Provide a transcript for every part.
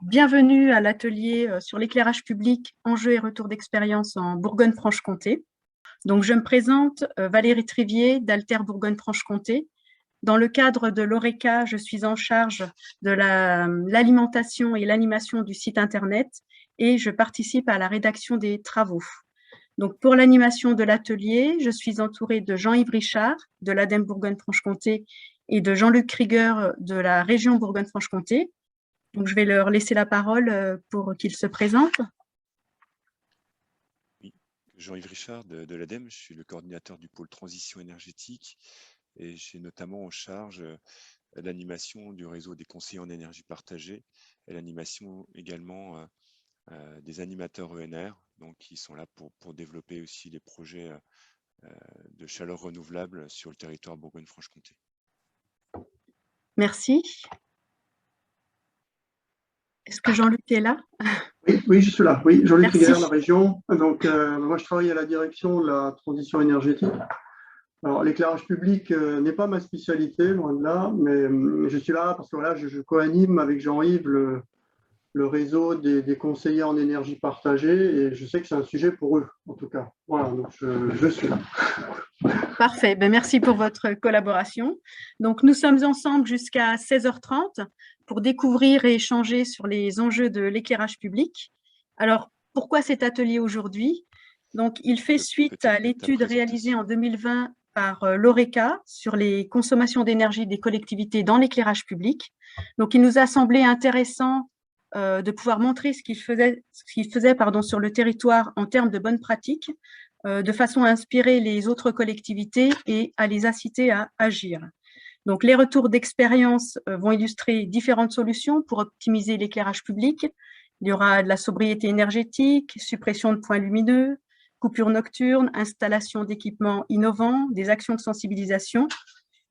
Bienvenue à l'atelier sur l'éclairage public, enjeux et retours d'expérience en Bourgogne-Franche-Comté. Donc, je me présente, Valérie Trivier d'Alter Bourgogne-Franche-Comté. Dans le cadre de l'ORECA, je suis en charge de l'alimentation et l'animation du site Internet et je participe à la rédaction des travaux. Donc, pour l'animation de l'atelier, je suis entourée de Jean-Yves Richard de l'ADEME Bourgogne-Franche-Comté et de Jean-Luc Krieger de la région Bourgogne-Franche-Comté. Donc, je vais leur laisser la parole pour qu'ils se présentent. Oui, Jean-Yves Richard de l'ADEME, je suis le coordinateur du pôle transition énergétique et j'ai notamment en charge l'animation du réseau des conseillers en énergie partagée et l'animation également des animateurs ENR, donc qui sont là pour développer aussi les projets de chaleur renouvelable sur le territoire Bourgogne-Franche-Comté. Merci. Est-ce que Jean-Luc est là? Oui, je suis là. Oui, Jean-Luc Merci. Krieger, la région. Donc, moi, je travaille à la direction de la transition énergétique. Alors, l'éclairage public n'est pas ma spécialité, loin de là, mais je suis là parce que voilà, je co-anime avec Jean-Yves le réseau des conseillers en énergie partagée et je sais que c'est un sujet pour eux, en tout cas. Voilà, donc je suis là. Parfait, ben, merci pour votre collaboration. Donc, nous sommes ensemble jusqu'à 16h30 pour découvrir et échanger sur les enjeux de l'éclairage public. Alors, pourquoi cet atelier aujourd'hui? Donc, il fait suite à l'étude réalisée en 2020 par l'ORECA sur les consommations d'énergie des collectivités dans l'éclairage public. Donc, il nous a semblé intéressant de pouvoir montrer ce qu'il faisait sur le territoire en termes de bonnes pratiques, de façon à inspirer les autres collectivités et à les inciter à agir. Donc, les retours d'expérience vont illustrer différentes solutions pour optimiser l'éclairage public. Il y aura de la sobriété énergétique, suppression de points lumineux, coupures nocturnes, installation d'équipements innovants, des actions de sensibilisation,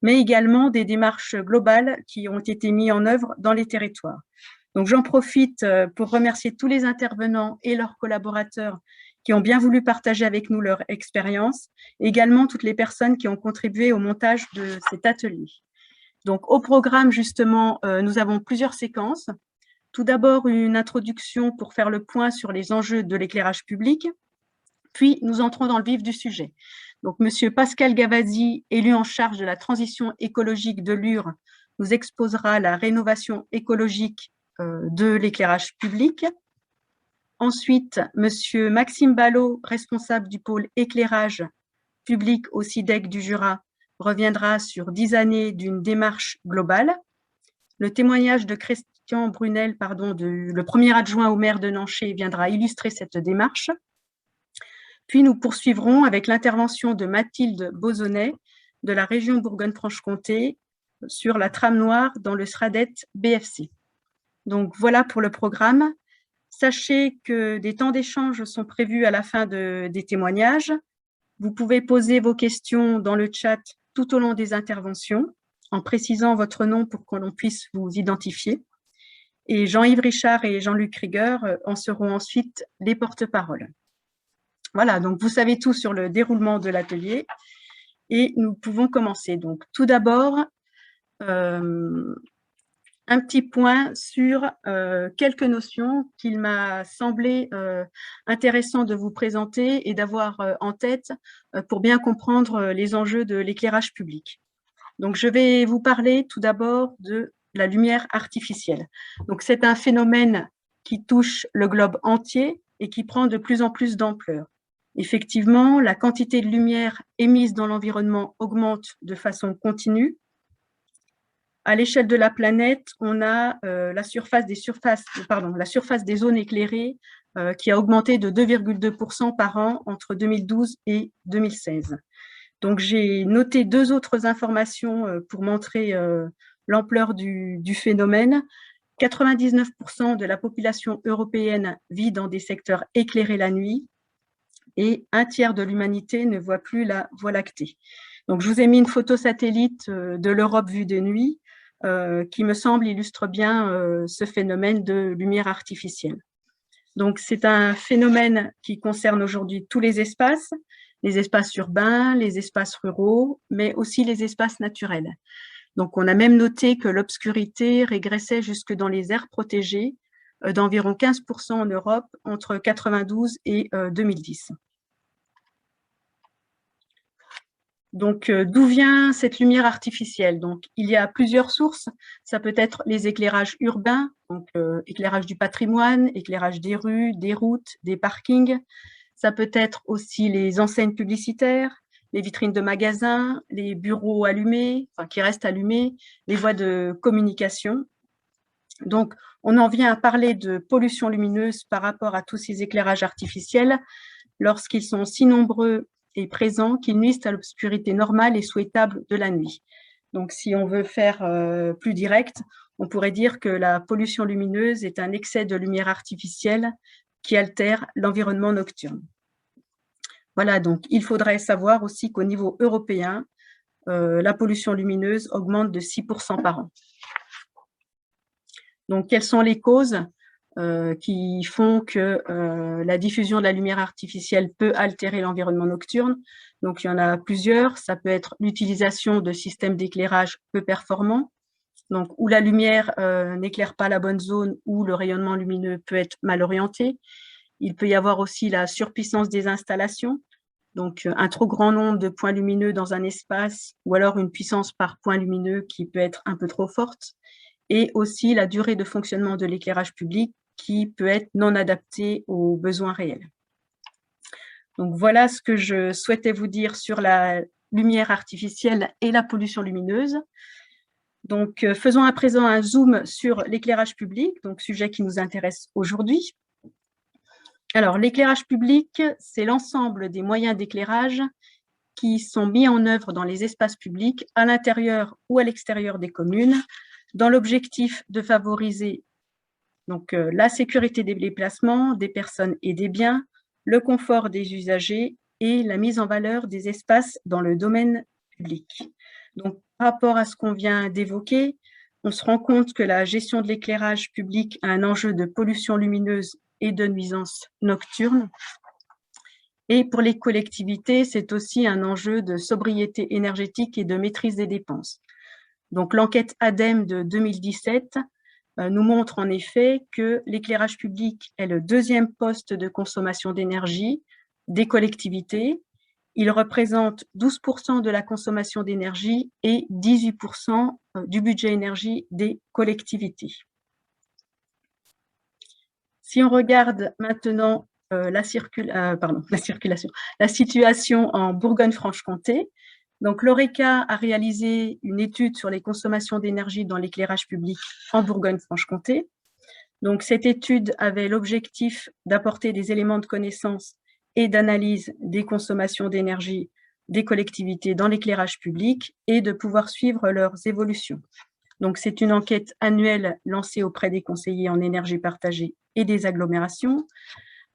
mais également des démarches globales qui ont été mises en œuvre dans les territoires. Donc, j'en profite pour remercier tous les intervenants et leurs collaborateurs qui ont bien voulu partager avec nous leur expérience, et également toutes les personnes qui ont contribué au montage de cet atelier. Donc, au programme, justement, nous avons plusieurs séquences. Tout d'abord, une introduction pour faire le point sur les enjeux de l'éclairage public, puis nous entrons dans le vif du sujet. Donc, Monsieur Pascal Gavazzi, élu en charge de la transition écologique de Lure, nous exposera la rénovation écologique de l'éclairage public. Ensuite, Monsieur Maxime Ballot, responsable du pôle éclairage public au SIDEC du Jura, reviendra sur 10 années d'une démarche globale. Le témoignage de Christian Brunel, le premier adjoint au maire de Nanché, viendra illustrer cette démarche. Puis nous poursuivrons avec l'intervention de Mathilde Bozonnet de la région Bourgogne-Franche-Comté sur la trame noire dans le SRADET BFC. Donc voilà pour le programme. Sachez que des temps d'échange sont prévus à la fin des témoignages. Vous pouvez poser vos questions dans le chat tout au long des interventions, en précisant votre nom pour que l'on puisse vous identifier. Et Jean-Yves Richard et Jean-Luc Krieger en seront ensuite les porte-paroles. Voilà, donc vous savez tout sur le déroulement de l'atelier et nous pouvons commencer. Donc tout d'abord, un petit point sur quelques notions qu'il m'a semblé intéressant de vous présenter et d'avoir en tête pour bien comprendre les enjeux de l'éclairage public. Donc, je vais vous parler tout d'abord de la lumière artificielle. Donc, c'est un phénomène qui touche le globe entier et qui prend de plus en plus d'ampleur. Effectivement, la quantité de lumière émise dans l'environnement augmente de façon continue. À l'échelle de la planète, on a la surface des zones éclairées qui a augmenté de 2,2% par an entre 2012 et 2016. Donc, j'ai noté deux autres informations pour montrer l'ampleur du phénomène. 99% de la population européenne vit dans des secteurs éclairés la nuit et un tiers de l'humanité ne voit plus la Voie lactée. Donc, je vous ai mis une photo satellite de l'Europe vue de nuit qui me semble illustre bien ce phénomène de lumière artificielle. Donc, c'est un phénomène qui concerne aujourd'hui tous les espaces urbains, les espaces ruraux, mais aussi les espaces naturels. Donc, on a même noté que l'obscurité régressait jusque dans les aires protégées d'environ 15% en Europe entre 1992 et 2010. Donc, d'où vient cette lumière artificielle? Donc, il y a plusieurs sources. Ça peut être les éclairages urbains, donc éclairage du patrimoine, éclairage des rues, des routes, des parkings. Ça peut être aussi les enseignes publicitaires, les vitrines de magasins, les bureaux allumés, enfin qui restent allumés, les voies de communication. Donc, on en vient à parler de pollution lumineuse par rapport à tous ces éclairages artificiels lorsqu'ils sont si nombreux et présents qu'ils nuisent à l'obscurité normale et souhaitable de la nuit. Donc, si on veut faire plus direct, on pourrait dire que la pollution lumineuse est un excès de lumière artificielle qui altère l'environnement nocturne. Voilà, donc il faudrait savoir aussi qu'au niveau européen, la pollution lumineuse augmente de 6% par an. Donc, quelles sont les causes qui font que la diffusion de la lumière artificielle peut altérer l'environnement nocturne? Donc, il y en a plusieurs. Ça peut être l'utilisation de systèmes d'éclairage peu performants, donc où la lumière n'éclaire pas la bonne zone, où le rayonnement lumineux peut être mal orienté. Il peut y avoir aussi la surpuissance des installations, donc un trop grand nombre de points lumineux dans un espace, ou alors une puissance par point lumineux qui peut être un peu trop forte, et aussi la durée de fonctionnement de l'éclairage public qui peut être non adaptée aux besoins réels. Donc voilà ce que je souhaitais vous dire sur la lumière artificielle et la pollution lumineuse. Donc faisons à présent un zoom sur l'éclairage public, donc sujet qui nous intéresse aujourd'hui. Alors l'éclairage public, c'est l'ensemble des moyens d'éclairage qui sont mis en œuvre dans les espaces publics à l'intérieur ou à l'extérieur des communes, dans l'objectif de favoriser donc, la sécurité des déplacements des personnes et des biens, le confort des usagers et la mise en valeur des espaces dans le domaine public. Donc, par rapport à ce qu'on vient d'évoquer, on se rend compte que la gestion de l'éclairage public a un enjeu de pollution lumineuse et de nuisances nocturnes. Et pour les collectivités, c'est aussi un enjeu de sobriété énergétique et de maîtrise des dépenses. Donc, l'enquête ADEME de 2017 nous montre en effet que l'éclairage public est le deuxième poste de consommation d'énergie des collectivités. Il représente 12% de la consommation d'énergie et 18% du budget énergie des collectivités. Si on regarde maintenant la situation en Bourgogne-Franche-Comté, donc, l'ORECA a réalisé une étude sur les consommations d'énergie dans l'éclairage public en Bourgogne-Franche-Comté. Donc, cette étude avait l'objectif d'apporter des éléments de connaissance et d'analyse des consommations d'énergie des collectivités dans l'éclairage public et de pouvoir suivre leurs évolutions. Donc, c'est une enquête annuelle lancée auprès des conseillers en énergie partagée et des agglomérations.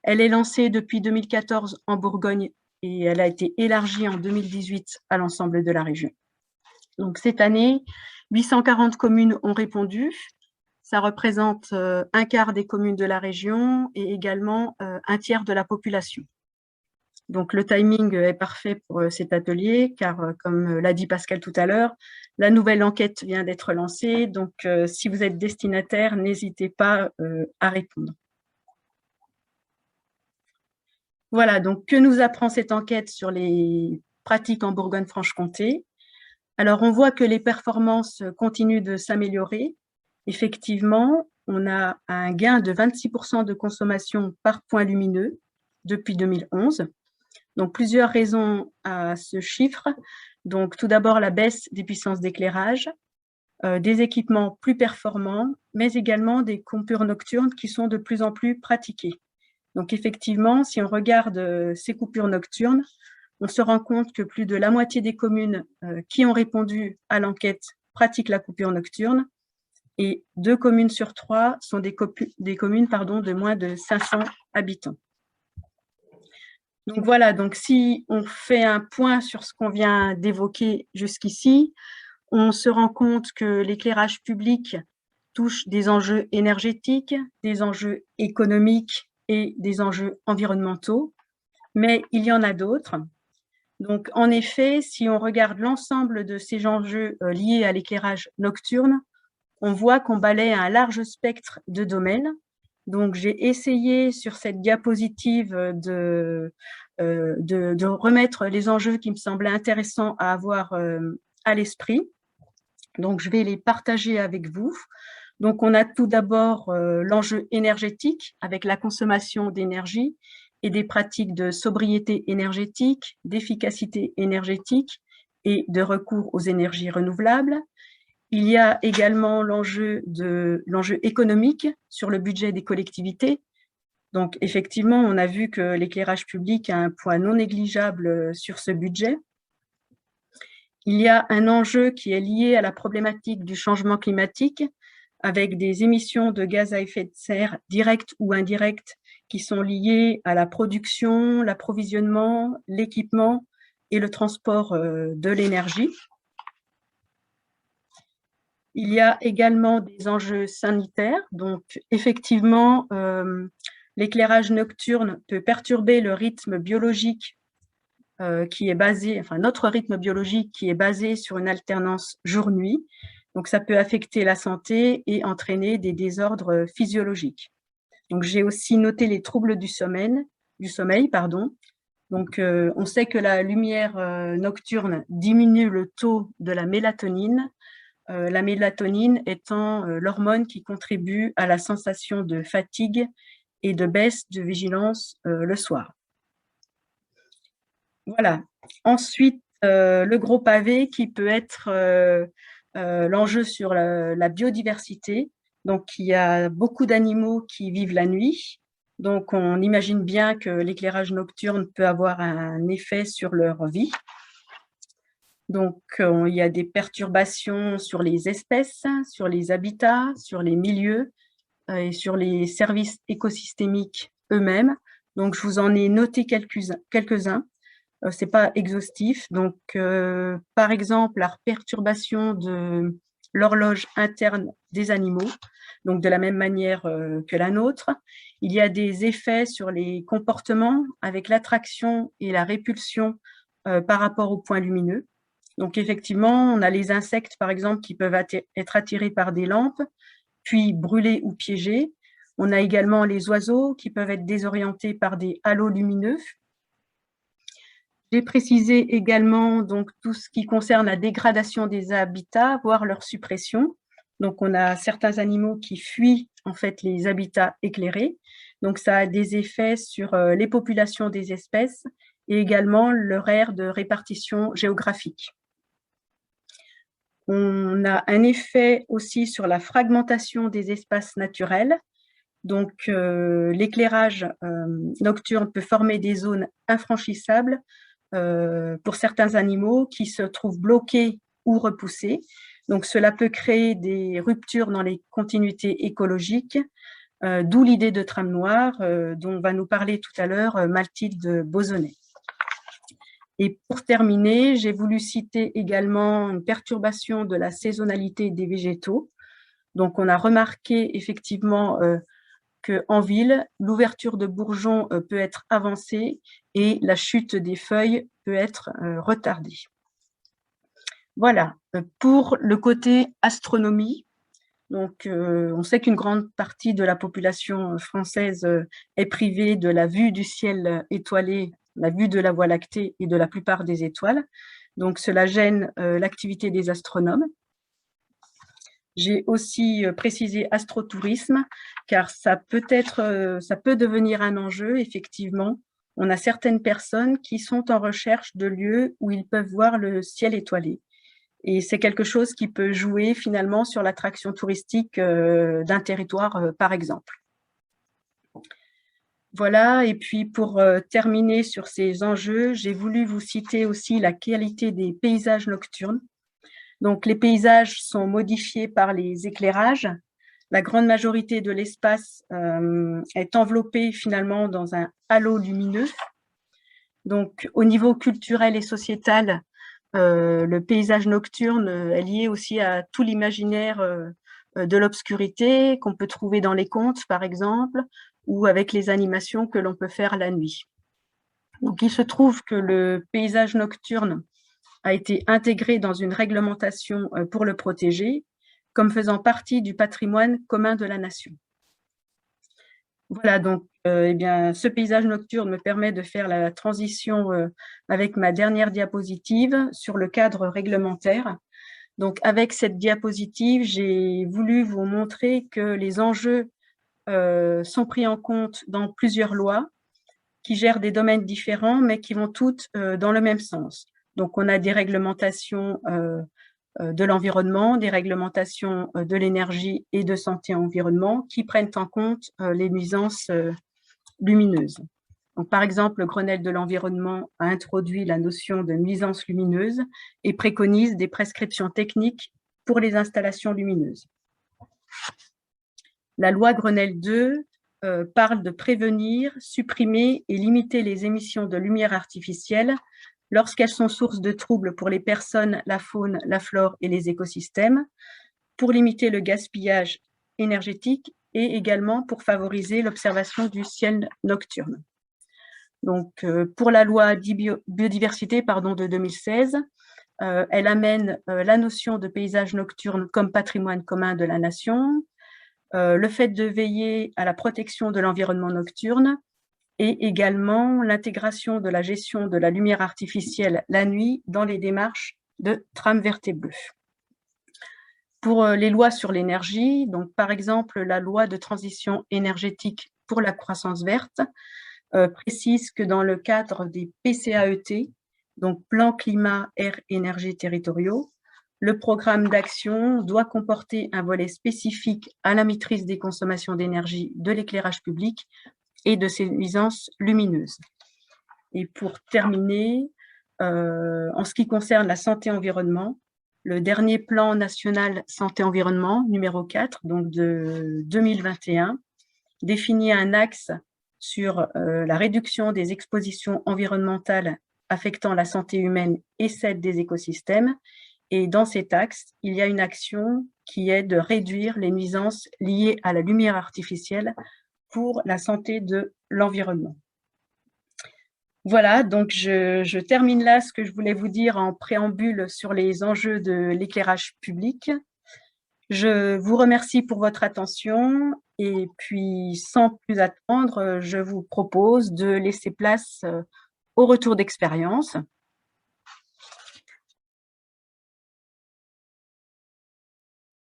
Elle est lancée depuis 2014 en Bourgogne et elle a été élargie en 2018 à l'ensemble de la région. Donc cette année, 840 communes ont répondu. Ça représente un quart des communes de la région et également un tiers de la population. Donc le timing est parfait pour cet atelier car, comme l'a dit Pascal tout à l'heure, la nouvelle enquête vient d'être lancée. Donc si vous êtes destinataire, n'hésitez pas à répondre. Voilà, donc que nous apprend cette enquête sur les pratiques en Bourgogne-Franche-Comté? Alors, on voit que les performances continuent de s'améliorer. Effectivement, on a un gain de 26% de consommation par point lumineux depuis 2011. Donc, plusieurs raisons à ce chiffre. Donc, tout d'abord, la baisse des puissances d'éclairage, des équipements plus performants, mais également des coupures nocturnes qui sont de plus en plus pratiquées. Donc, effectivement, si on regarde ces coupures nocturnes, on se rend compte que plus de la moitié des communes qui ont répondu à l'enquête pratiquent la coupure nocturne et 2 communes sur 3 sont des communes de moins de 500 habitants. Donc voilà, donc si on fait un point sur ce qu'on vient d'évoquer jusqu'ici, on se rend compte que l'éclairage public touche des enjeux énergétiques, des enjeux économiques et des enjeux environnementaux, mais il y en a d'autres. Donc, en effet, si on regarde l'ensemble de ces enjeux liés à l'éclairage nocturne, on voit qu'on balaie un large spectre de domaines. Donc, j'ai essayé sur cette diapositive de remettre les enjeux qui me semblaient intéressants à avoir à l'esprit. Donc, je vais les partager avec vous. Donc, on a tout d'abord l'enjeu énergétique avec la consommation d'énergie et des pratiques de sobriété énergétique, d'efficacité énergétique et de recours aux énergies renouvelables. Il y a également l'enjeu économique sur le budget des collectivités. Donc, effectivement, on a vu que l'éclairage public a un poids non négligeable sur ce budget. Il y a un enjeu qui est lié à la problématique du changement climatique, avec des émissions de gaz à effet de serre directes ou indirectes qui sont liées à la production, l'approvisionnement, l'équipement et le transport de l'énergie. Il y a également des enjeux sanitaires. Donc, effectivement, l'éclairage nocturne peut perturber le rythme biologique qui est basé, enfin notre rythme biologique qui est basé sur une alternance jour-nuit. Donc, ça peut affecter la santé et entraîner des désordres physiologiques. Donc, j'ai aussi noté les troubles du sommeil. Donc, on sait que la lumière nocturne diminue le taux de la mélatonine étant l'hormone qui contribue à la sensation de fatigue et de baisse de vigilance le soir. Voilà. Ensuite, le gros pavé qui peut être l'enjeu sur la biodiversité. Donc, il y a beaucoup d'animaux qui vivent la nuit. Donc, on imagine bien que l'éclairage nocturne peut avoir un effet sur leur vie. Donc, il y a des perturbations sur les espèces, sur les habitats, sur les milieux et sur les services écosystémiques eux-mêmes. Donc, je vous en ai noté quelques-uns. Ce n'est pas exhaustif. Donc, par exemple, la perturbation de l'horloge interne des animaux, donc de la même manière que la nôtre. Il y a des effets sur les comportements avec l'attraction et la répulsion par rapport au point lumineux. Donc, effectivement, on a les insectes, par exemple, qui peuvent être attirés par des lampes, puis brûlés ou piégés. On a également les oiseaux qui peuvent être désorientés par des halos lumineux. J'ai précisé également donc, tout ce qui concerne la dégradation des habitats, voire leur suppression. Donc, on a certains animaux qui fuient en fait les habitats éclairés. Donc, ça a des effets sur les populations des espèces et également leur aire de répartition géographique. On a un effet aussi sur la fragmentation des espaces naturels. Donc, l'éclairage nocturne peut former des zones infranchissables pour certains animaux qui se trouvent bloqués ou repoussés. Donc, cela peut créer des ruptures dans les continuités écologiques, d'où l'idée de tram noir dont va nous parler tout à l'heure Mathilde Bosonnet. Et pour terminer, j'ai voulu citer également une perturbation de la saisonnalité des végétaux. Donc, on a remarqué effectivement qu'en ville, l'ouverture de bourgeons peut être avancée et la chute des feuilles peut être retardée. Voilà, pour le côté astronomie. Donc, on sait qu'une grande partie de la population française est privée de la vue du ciel étoilé, la vue de la Voie lactée et de la plupart des étoiles. Donc, cela gêne l'activité des astronomes. J'ai aussi précisé astrotourisme, car ça peut devenir un enjeu, effectivement. On a certaines personnes qui sont en recherche de lieux où ils peuvent voir le ciel étoilé. Et c'est quelque chose qui peut jouer finalement sur l'attraction touristique d'un territoire, par exemple. Voilà, et puis pour terminer sur ces enjeux, j'ai voulu vous citer aussi la qualité des paysages nocturnes. Donc, les paysages sont modifiés par les éclairages. La grande majorité de l'espace est enveloppée finalement dans un halo lumineux. Donc, au niveau culturel et sociétal, le paysage nocturne est lié aussi à tout l'imaginaire de l'obscurité qu'on peut trouver dans les contes, par exemple, ou avec les animations que l'on peut faire la nuit. Donc, il se trouve que le paysage nocturne a été intégré dans une réglementation pour le protéger, comme faisant partie du patrimoine commun de la nation. Voilà, donc eh bien, ce paysage nocturne me permet de faire la transition avec ma dernière diapositive sur le cadre réglementaire. Donc, avec cette diapositive, j'ai voulu vous montrer que les enjeux sont pris en compte dans plusieurs lois qui gèrent des domaines différents, mais qui vont toutes dans le même sens. Donc, on a des réglementations de l'environnement, des réglementations de l'énergie et de santé environnement qui prennent en compte les nuisances lumineuses. Donc, par exemple, le Grenelle de l'environnement a introduit la notion de nuisance lumineuse et préconise des prescriptions techniques pour les installations lumineuses. La loi Grenelle 2 parle de prévenir, supprimer et limiter les émissions de lumière artificielle lorsqu'elles sont source de troubles pour les personnes, la faune, la flore et les écosystèmes, pour limiter le gaspillage énergétique et également pour favoriser l'observation du ciel nocturne. Donc, pour la loi biodiversité de 2016, elle amène la notion de paysage nocturne comme patrimoine commun de la nation, le fait de veiller à la protection de l'environnement nocturne et également l'intégration de la gestion de la lumière artificielle la nuit dans les démarches de trame verte et bleue. Pour les lois sur l'énergie, donc par exemple la loi de transition énergétique pour la croissance verte, précise que dans le cadre des PCAET, donc Plan Climat, Air, Énergie territoriaux, le programme d'action doit comporter un volet spécifique à la maîtrise des consommations d'énergie de l'éclairage public et de ses nuisances lumineuses. Et pour terminer, en ce qui concerne la santé-environnement, le dernier plan national santé-environnement, numéro 4, donc de 2021, définit un axe sur la réduction des expositions environnementales affectant la santé humaine et celle des écosystèmes. Et dans cet axe, il y a une action qui est de réduire les nuisances liées à la lumière artificielle pour la santé de l'environnement. Voilà, donc je termine là ce que je voulais vous dire en préambule sur les enjeux de l'éclairage public. Je vous remercie pour votre attention et puis sans plus attendre, je vous propose de laisser place au retour d'expérience.